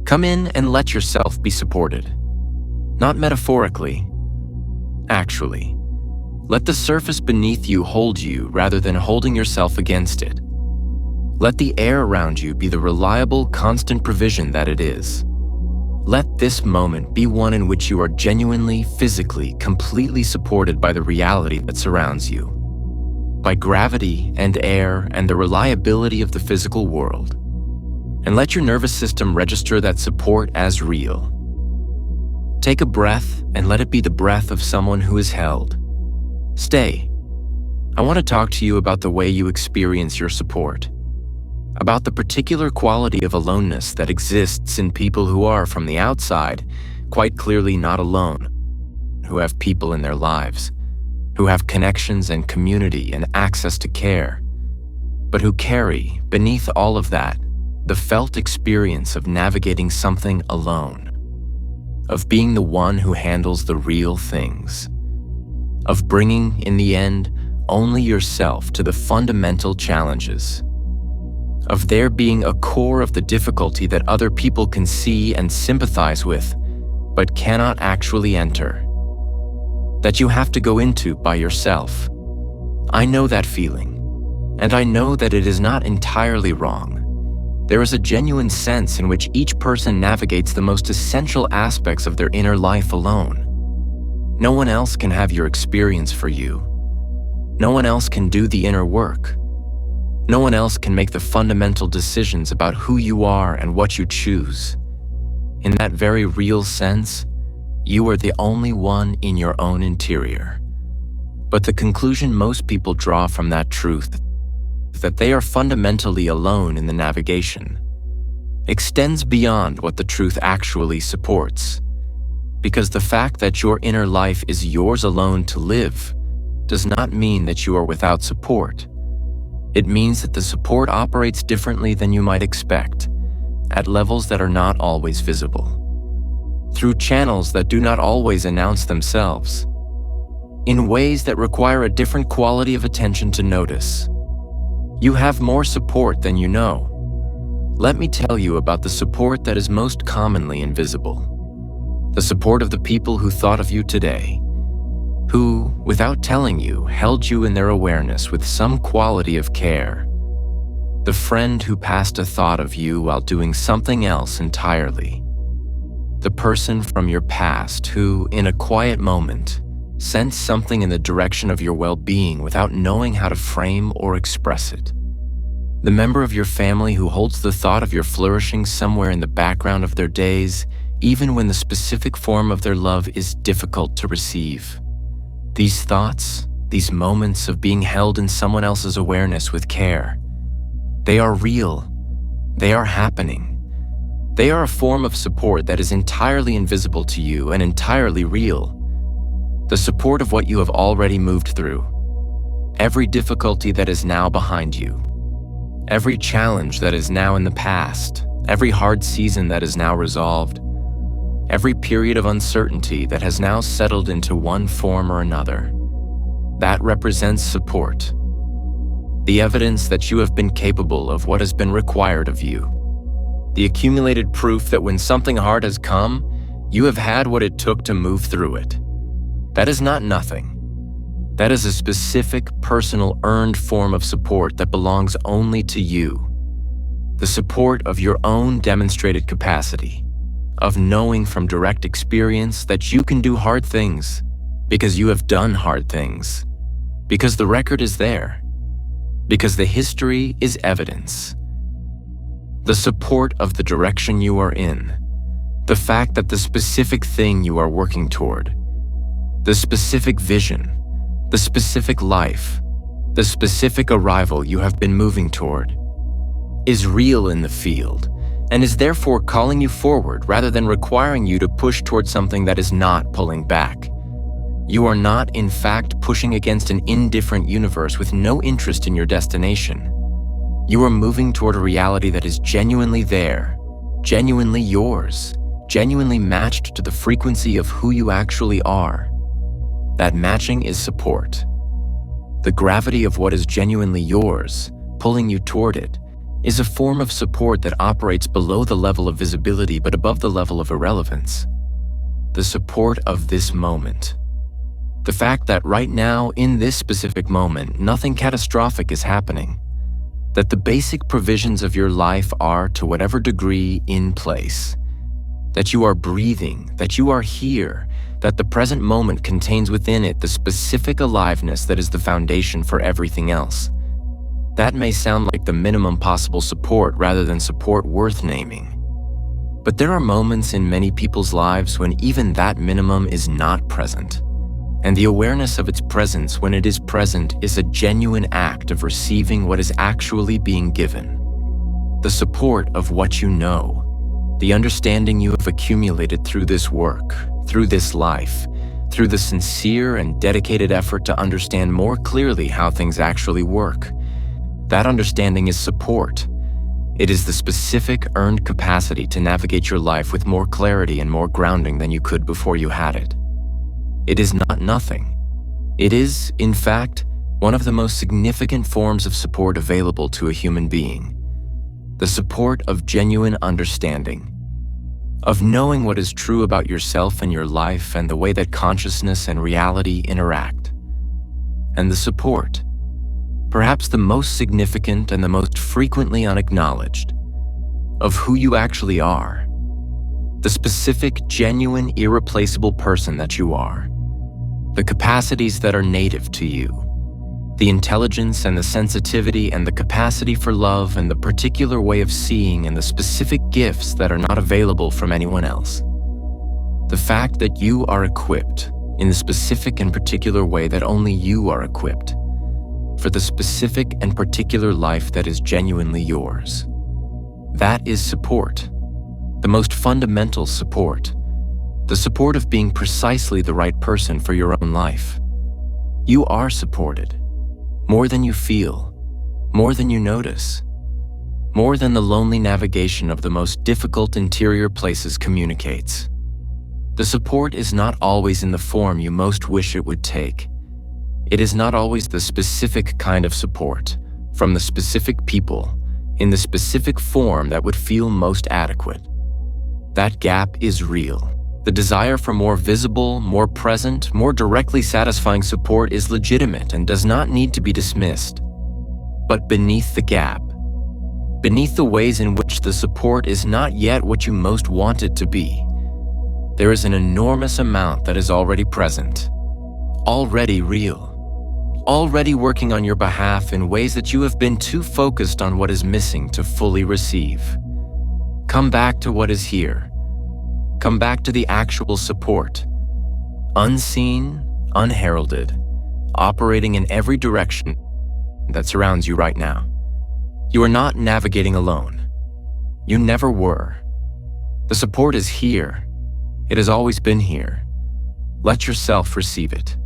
Come in and let yourself be supported. Not metaphorically. Actually. Let the surface beneath you hold you rather than holding yourself against it. Let the air around you be the reliable, constant provision that it is. Let this moment be one in which you are genuinely, physically, completely supported by the reality that surrounds you, by gravity and air and the reliability of the physical world. And let your nervous system register that support as real. Take a breath and let it be the breath of someone who is held. Stay. I want to talk to you about the way you experience your support, about the particular quality of aloneness that exists in people who are, from the outside, quite clearly not alone, who have people in their lives, who have connections and community and access to care, but who carry, beneath all of that, the felt experience of navigating something alone, of being the one who handles the real things, of bringing, in the end, only yourself to the fundamental challenges, of there being a core of the difficulty that other people can see and sympathize with, but cannot actually enter, that you have to go into by yourself. I know that feeling, and I know that it is not entirely wrong. There is a genuine sense in which each person navigates the most essential aspects of their inner life alone. No one else can have your experience for you. No one else can do the inner work. No one else can make the fundamental decisions about who you are and what you choose. In that very real sense, you are the only one in your own interior. But the conclusion most people draw from that truth, that they are fundamentally alone in the navigation, extends beyond what the truth actually supports. Because the fact that your inner life is yours alone to live does not mean that you are without support. It means that the support operates differently than you might expect, at levels that are not always visible, through channels that do not always announce themselves, in ways that require a different quality of attention to notice. You have more support than you know. Let me tell you about the support that is most commonly invisible. The support of the people who thought of you today, who, without telling you, held you in their awareness with some quality of care. The friend who passed a thought of you while doing something else entirely. The person from your past who, in a quiet moment, sensed something in the direction of your well-being without knowing how to frame or express it. The member of your family who holds the thought of your flourishing somewhere in the background of their days, even when the specific form of their love is difficult to receive. These thoughts, these moments of being held in someone else's awareness with care, they are real. They are happening. They are a form of support that is entirely invisible to you and entirely real. The support of what you have already moved through. Every difficulty that is now behind you. Every challenge that is now in the past. Every hard season that is now resolved. Every period of uncertainty that has now settled into one form or another. That represents support. The evidence that you have been capable of what has been required of you. The accumulated proof that when something hard has come, you have had what it took to move through it. That is not nothing. That is a specific, personal, earned form of support that belongs only to you. The support of your own demonstrated capacity, of knowing from direct experience that you can do hard things because you have done hard things, because the record is there, because the history is evidence. The support of the direction you are in, the fact that the specific thing you are working toward, the specific vision, the specific life, the specific arrival you have been moving toward, is real in the field and is therefore calling you forward rather than requiring you to push toward something that is not pulling back. You are not, in fact, pushing against an indifferent universe with no interest in your destination. You are moving toward a reality that is genuinely there, genuinely yours, genuinely matched to the frequency of who you actually are. That matching is support. The gravity of what is genuinely yours, pulling you toward it, is a form of support that operates below the level of visibility but above the level of irrelevance. The support of this moment. The fact that right now, in this specific moment, nothing catastrophic is happening. That the basic provisions of your life are, to whatever degree, in place. That you are breathing, that you are here, that the present moment contains within it the specific aliveness that is the foundation for everything else. That may sound like the minimum possible support rather than support worth naming. But there are moments in many people's lives when even that minimum is not present. And the awareness of its presence when it is present is a genuine act of receiving what is actually being given. The support of what you know, the understanding you have accumulated through this work, through this life, through the sincere and dedicated effort to understand more clearly how things actually work. That understanding is support. It is the specific earned capacity to navigate your life with more clarity and more grounding than you could before you had it. It is not nothing. It is, in fact, one of the most significant forms of support available to a human being. The support of genuine understanding, of knowing what is true about yourself and your life and the way that consciousness and reality interact. And the support, perhaps the most significant and the most frequently unacknowledged, of who you actually are. The specific, genuine, irreplaceable person that you are. The capacities that are native to you. The intelligence and the sensitivity and the capacity for love and the particular way of seeing and the specific gifts that are not available from anyone else. The fact that you are equipped in the specific and particular way that only you are equipped for the specific and particular life that is genuinely yours. That is support. The most fundamental support. The support of being precisely the right person for your own life. You are supported. More than you feel. More than you notice. More than the lonely navigation of the most difficult interior places communicates. The support is not always in the form you most wish it would take. It is not always the specific kind of support, from the specific people, in the specific form that would feel most adequate. That gap is real. The desire for more visible, more present, more directly satisfying support is legitimate and does not need to be dismissed. But beneath the gap, beneath the ways in which the support is not yet what you most want it to be, there is an enormous amount that is already present, already real, already working on your behalf in ways that you have been too focused on what is missing to fully receive. Come back to what is here. Come back to the actual support, unseen, unheralded, operating in every direction that surrounds you right now. You are not navigating alone. You never were. The support is here. It has always been here. Let yourself receive it.